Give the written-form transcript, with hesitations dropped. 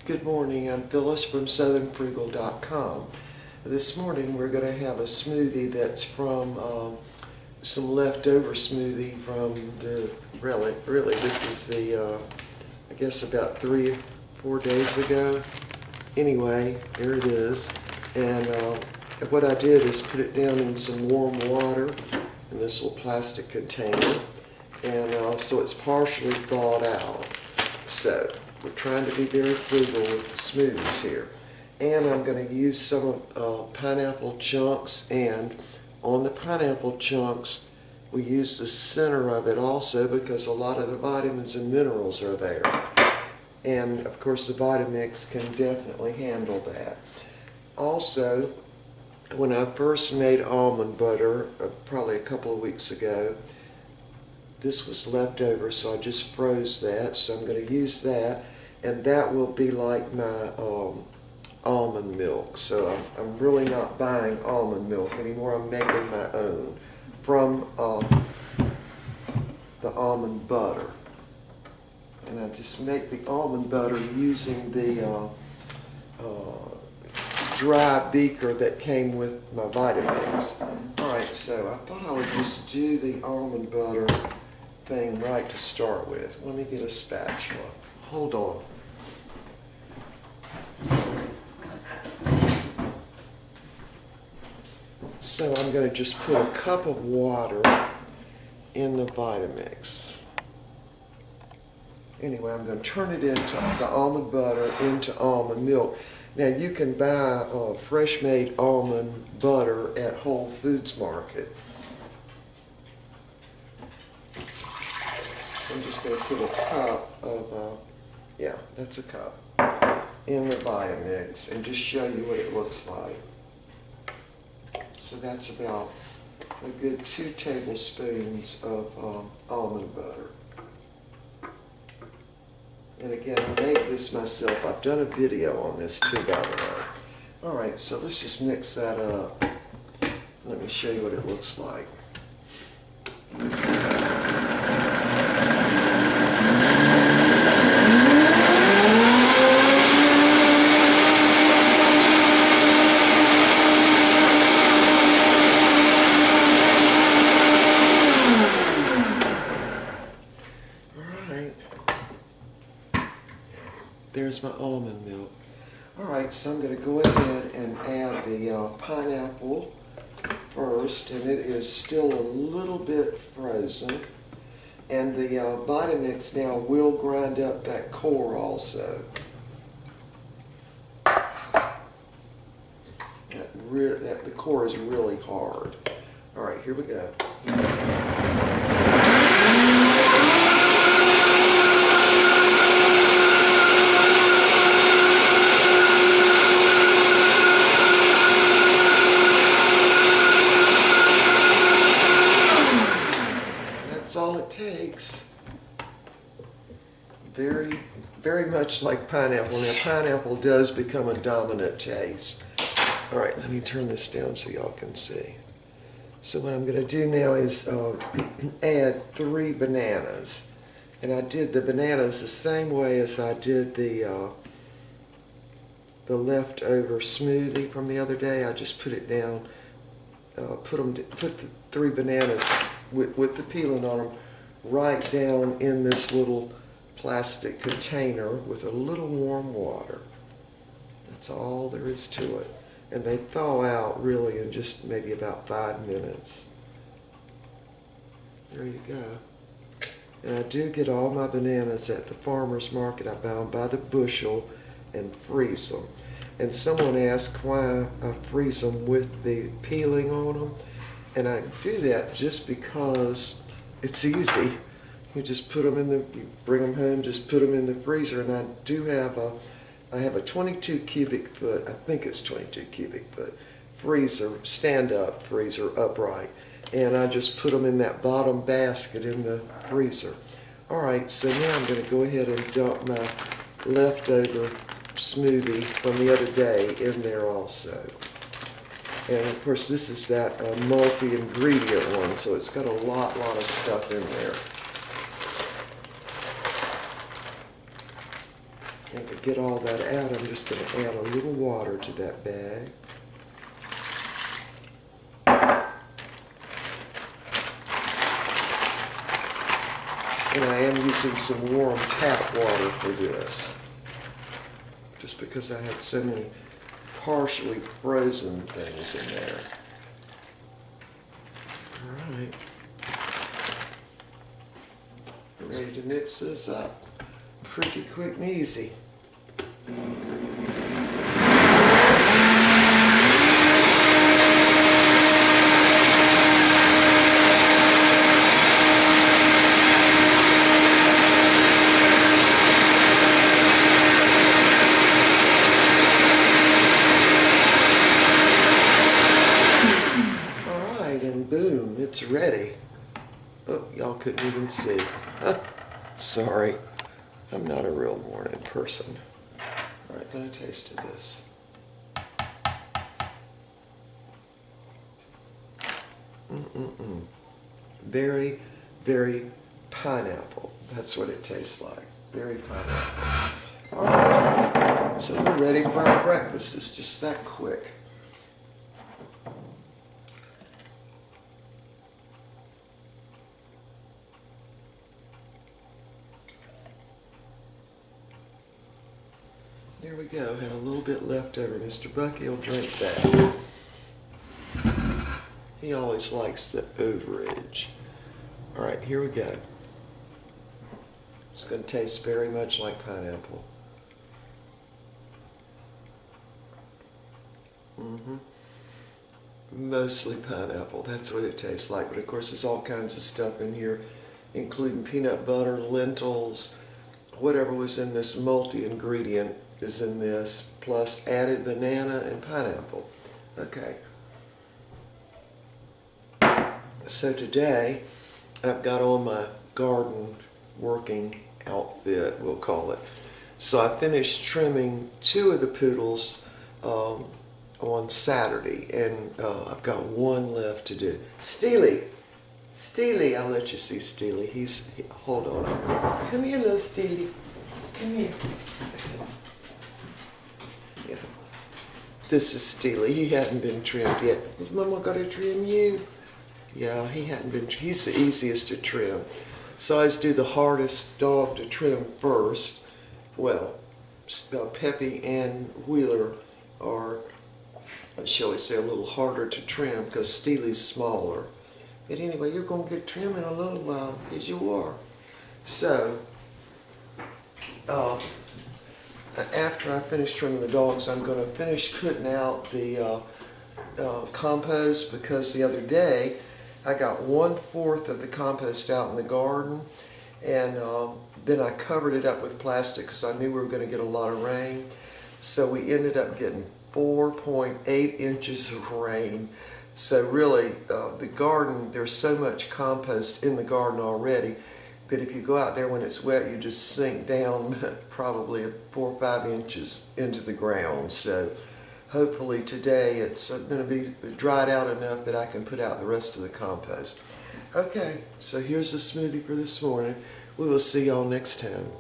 Good morning, I'm Phyllis from southernfrugal.com. This morning we're going to have a smoothie that's from some leftover smoothie from the, really this is the, I guess about 3 or 4 days ago. Anyway, here it is. And what I did is put it down in some warm water in this little plastic container. And so it's partially thawed out. So we're trying to be very frugal with the smoothies here. And I'm going to use some pineapple chunks, and on the pineapple chunks we use the center of it also because a lot of the vitamins and minerals are there. And of course the Vitamix can definitely handle that. Also, when I first made almond butter, probably a couple of weeks ago, this was left over, so I just froze that. So I'm going to use that, and that will be like my almond milk. So I'm really not buying almond milk anymore. I'm making my own from the almond butter. And I just make the almond butter using the dry beaker that came with my Vitamix. Alright, so I thought I would just do the almond butter thing right to start with. Let me get a spatula. Hold on. So I'm going to just put a cup of water in the Vitamix. Anyway, I'm going to turn it into the almond butter into almond milk. Now you can buy fresh made almond butter at Whole Foods Market. So I'm just going to put a cup of, yeah, that's a cup, in the Vitamix and just show you what it looks like. So that's about a good 2 tablespoons of almond butter. And again, I made this myself. I've done a video on this too, by the way. Alright, so let's just mix that up. Let me show you what it looks like. There's my almond milk. Alright, so I'm going to go ahead and add the pineapple first, and it is still a little bit frozen. And the Vitamix now will grind up that core also. The core is really hard. Alright, here we go. All it takes. Very, very much like pineapple. Now pineapple does become a dominant taste. All right, let me turn this down so y'all can see. So what I'm going to do now is add 3 bananas. And I did the bananas the same way as I did the leftover smoothie from the other day. I just put it down, put the 3 bananas with the peeling on them right down in this little plastic container with a little warm water. That's all there is to it. And they thaw out really in just maybe about 5 minutes. There you go. And I do get all my bananas at the farmer's market. I buy them by the bushel and freeze them. And someone asked why I freeze them with the peeling on them. And I do that just because it's easy. You just put them you bring them home, just put them in the freezer. And I do have I have a 22 cubic foot, I think it's 22 cubic foot freezer, stand-up freezer, upright. And I just put them in that bottom basket in the freezer. All right, so now I'm going to go ahead and dump my leftover smoothie from the other day in there also. And of course this is that multi-ingredient one, so it's got a lot of stuff in there. And to get all that out, I'm just going to add a little water to that bag. And I am using some warm tap water for this, just because I have so many partially frozen things in there. All right. Ready to mix this up pretty quick and easy. All right, and boom, it's ready. Oh, y'all couldn't even see. Sorry, I'm not a real morning person. All right, gonna taste this. Very, very pineapple. That's what it tastes like. Very pineapple. All right, so we're ready for our breakfast. It's just that quick. There we go. Had a little bit left over. Mr. Bucky will drink that. He always likes the Overage. All right, here we go. It's going to taste very much like pineapple. Mostly pineapple. That's what it tastes like. But of course, there's all kinds of stuff in here, including peanut butter, lentils, whatever was in this multi-ingredient is in this, plus added banana and pineapple. Okay. So today, I've got on my garden working outfit, we'll call it. So I finished trimming 2 of the poodles on Saturday, and I've got 1 left to do. Steely, I'll let you see Steely. Hold on. Come here, little Steely. Come here. Yeah. This is Steely. He hadn't been trimmed yet. Is Mama gonna trim you? Yeah, he hadn't been. He's the easiest to trim. So I always do the hardest dog to trim first. Well, Peppy and Wheeler are, shall we say, a little harder to trim because Steely's smaller. But anyway, you're going to get trim in a little while, as you are. So, after I finish trimming the dogs, I'm going to finish putting out the compost, because the other day I got 1/4 of the compost out in the garden, and then I covered it up with plastic because I knew we were going to get a lot of rain. So we ended up getting 4.8 inches of rain. So really, the garden, there's so much compost in the garden already that if you go out there when it's wet, you just sink down probably 4 or 5 inches into the ground. So hopefully today it's going to be dried out enough that I can put out the rest of the compost. Okay, so here's the smoothie for this morning. We will see y'all next time.